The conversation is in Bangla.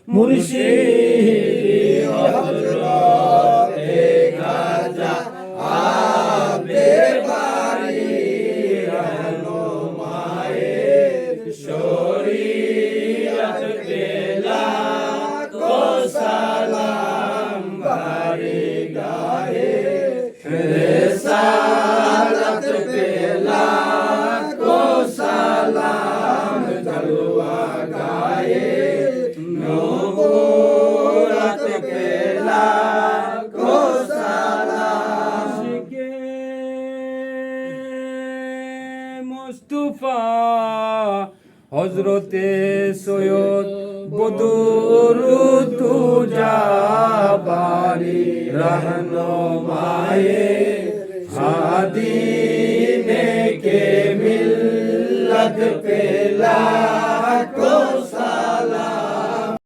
মুর্শিদ হযরত খাজা আব্দের বাড়ি রহনুমায়ে শরীয়ত পেলা কো সালাম বাড়ি গায়ে রিসালাত পেলা কো সালাম জলওয়া গায়ে নবুয়ত পেলা কো সালাম শিকে মুস্তাফা হযরতে সৈয়দ বদরুদ্দোজা বারি रहनुमाए हादी ने के मिल्लत पेला